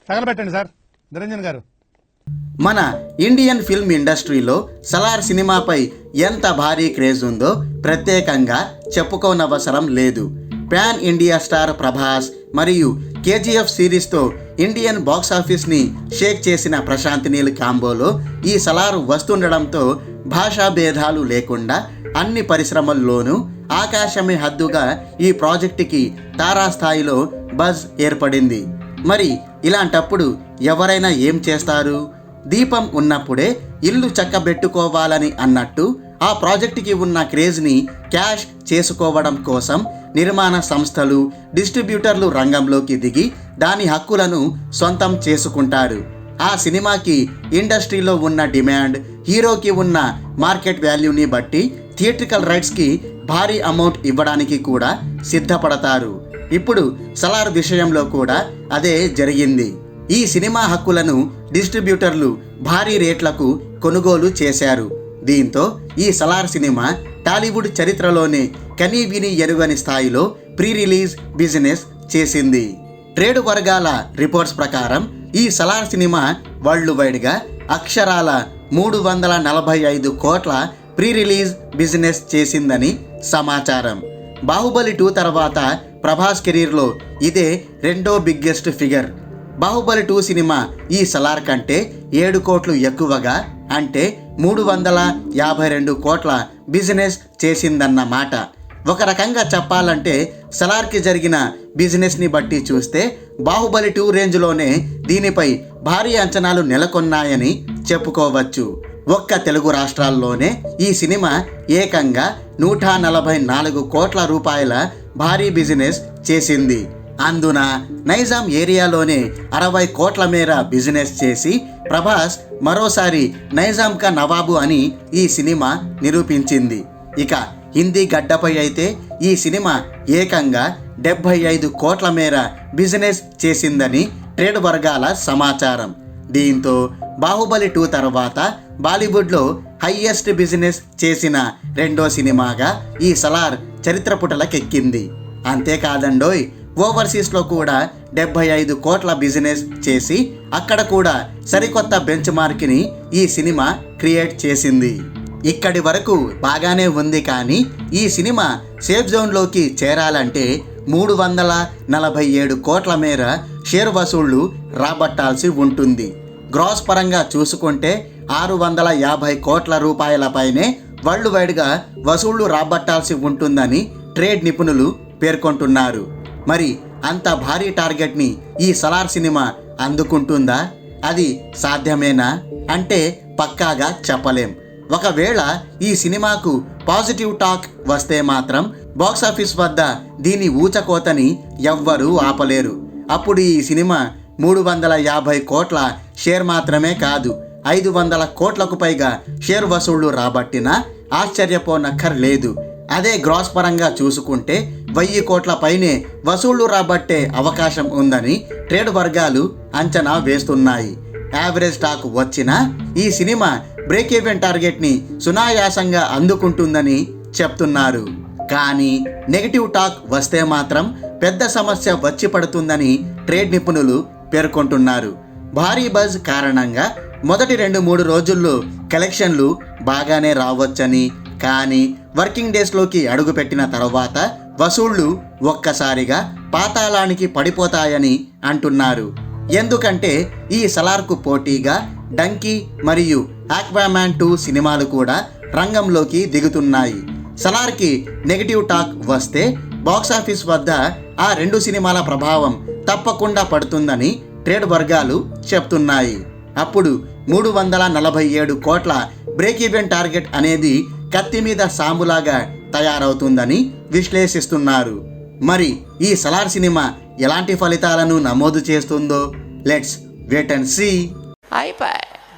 తగలబెట్టండి sir Niranjan గారు. మన Indian film ఇండస్ట్రీలో సలార్ సినిమాపై ఎంత భారీ క్రేజ్ ఉందో ప్రత్యేకంగా చెప్పుకోనవసరం లేదు. పాన్ ఇండియా స్టార్ ప్రభాస్ మరియు కేజీఎఫ్ సిరీస్తో ఇండియన్ బాక్సాఫీస్ని షేక్ చేసిన ప్రశాంత్ నీల్ కాంబోలో ఈ సలార్ వస్తుండడంతో భాషా భేదాలు లేకుండా అన్ని పరిశ్రమల్లోనూ ఆకాశమే హద్దుగా ఈ ప్రాజెక్టుకి తారాస్థాయిలో బజ్ ఏర్పడింది. మరి ఇలాంటప్పుడు ఎవరైనా ఏం చేస్తారు? దీపం ఉన్నప్పుడే ఇల్లు చక్కబెట్టుకోవాలని అన్నట్టు ఆ ప్రాజెక్టుకి ఉన్న క్రేజ్ని క్యాష్ చేసుకోవడం కోసం నిర్మాణ సంస్థలు, డిస్ట్రిబ్యూటర్లు రంగంలోకి దిగి దాని హక్కులను సొంతం చేసుకుంటారు. ఆ సినిమాకి ఇండస్ట్రీలో ఉన్న డిమాండ్, హీరోకి ఉన్న మార్కెట్ వాల్యూని బట్టి థియేట్రికల్ రైట్స్కి భారీ అమౌంట్ ఇవ్వడానికి కూడా సిద్ధపడతారు. ఇప్పుడు సలార్ విషయంలో కూడా అదే జరిగింది. ఈ సినిమా హక్కులను డిస్ట్రిబ్యూటర్లు భారీ రేట్లకు కొనుగోలు చేశారు. దీంతో ఈ సలార్ సినిమా టాలీవుడ్ చరిత్రలోనే కనీవిని ఎరుగని స్థాయిలో ప్రీ రిలీజ్ బిజినెస్ చేసింది. ట్రేడ్ వర్గాల రిపోర్ట్స్ ప్రకారం ఈ సలార్ సినిమా వరల్డ్ వైడ్గా అక్షరాల 345 కోట్ల ప్రీ రిలీజ్ బిజినెస్ చేసిందని సమాచారం. బాహుబలి 2 తర్వాత ప్రభాస్ కెరీర్లో ఇదే రెండో బిగ్గెస్ట్ ఫిగర్. బాహుబలి 2 సినిమా ఈ సలార్ కంటే 7 కోట్లు ఎక్కువగా, అంటే 352 కోట్ల బిజినెస్ చేసిందన్నమాట. ఒక రకంగా చెప్పాలంటే సలార్కి జరిగిన బిజినెస్ని బట్టి చూస్తే బాహుబలి 2 రేంజ్లోనే దీనిపై భారీ అంచనాలు నెలకొన్నాయని చెప్పుకోవచ్చు. ఒక్క తెలుగు రాష్ట్రాల్లోనే ఈ సినిమా ఏకంగా 144 కోట్ల రూపాయల భారీ బిజినెస్ చేసింది. అందున నైజాం ఏరియాలోనే 60 కోట్ల మేర బిజినెస్ చేసి ప్రభాస్ మరోసారి నైజాం కా నవాబు అని ఈ సినిమా నిరూపించింది. ఇక హిందీ గడ్డపై అయితే ఈ సినిమా ఏకంగా 75 కోట్ల మేర బిజినెస్ చేసిందని ట్రేడ్ వర్గాల సమాచారం. దీంతో బాహుబలి 2 తర్వాత బాలీవుడ్లో హైయెస్ట్ బిజినెస్ చేసిన రెండో సినిమాగా ఈ సలార్ చరిత్ర పుటలకెక్కింది. అంతేకాదండోయ్, ఓవర్సీస్లో కూడా 75 కోట్ల బిజినెస్ చేసి అక్కడ కూడా సరికొత్త బెంచ్ మార్క్ని ఈ సినిమా క్రియేట్ చేసింది. ఇక్కడి వరకు బాగానే ఉంది, కానీ ఈ సినిమా సేఫ్ జోన్లోకి చేరాలంటే 347 కోట్ల మేర షేర్ వసూళ్లు రాబట్టాల్సి ఉంటుంది. గ్రాస్ పరంగా చూసుకుంటే 650 కోట్ల రూపాయల పైనే వరల్డ్ వైడ్గా వసూళ్లు రాబట్టాల్సి ఉంటుందని ట్రేడ్ నిపుణులు పేర్కొంటున్నారు. మరి అంత భారీ టార్గెట్ని ఈ సలార్ సినిమా అందుకుంటుందా? అది సాధ్యమేనా అంటే పక్కాగా చెప్పలేం. ఒకవేళ ఈ సినిమాకు పాజిటివ్ టాక్ వస్తే మాత్రం బాక్సాఫీస్ వద్ద దీని ఊచకోతని ఎవ్వరూ ఆపలేరు. అప్పుడు ఈ సినిమా 350 కోట్ల షేర్ మాత్రమే కాదు, 500 కోట్లకు పైగా షేర్ వసూళ్లు రాబట్టినా ఆశ్చర్యపోనక్కర్లేదు. అదే గ్రాస్ పరంగా చూసుకుంటే 1000 కోట్ల పైనే వసూళ్లు రాబట్టే అవకాశం ఉందని ట్రేడ్ వర్గాలు అంచనా వేస్తున్నాయి. యావరేజ్ టాక్ వచ్చినా ఈ సినిమా బ్రేక్ ఈవెన్ టార్గెట్ని సునాయాసంగా అందుకుంటుందని చెప్తున్నారు. కానీ నెగిటివ్ టాక్ వస్తే మాత్రం పెద్ద సమస్య వచ్చి పడుతుందని ట్రేడ్ నిపుణులు పేర్కొంటున్నారు. భారీ బజ్ కారణంగా మొదటి 2-3 రోజుల్లో కలెక్షన్లు బాగానే రావచ్చని, కానీ వర్కింగ్ డేస్లోకి అడుగుపెట్టిన తర్వాత వసూళ్లు ఒక్కసారిగా పాతాళానికి పడిపోతాయని అంటున్నారు. ఎందుకంటే ఈ సలార్కు పోటీగా డంకీ మరియు ఆక్వామ్యాన్ 2 సినిమాలు కూడా రంగంలోకి దిగుతున్నాయి. సలార్కి నెగిటివ్ టాక్ వస్తే బాక్సాఫీస్ వద్ద ఆ 2 సినిమాల ప్రభావం తప్పకుండా పడుతుందని ట్రేడ్ వర్గాలు చెప్తున్నాయి. అప్పుడు 347 కోట్ల బ్రేక్ ఈవెన్ టార్గెట్ అనేది కత్తి మీద సాములాగా తయారవుతుందని విశ్లేషిస్తున్నారు. మరి ఈ సలార్ సినిమా ఎలాంటి ఫలితాలను నమోదు చేస్తుందో లెట్స్ వెయిట్ అండ్ సీ.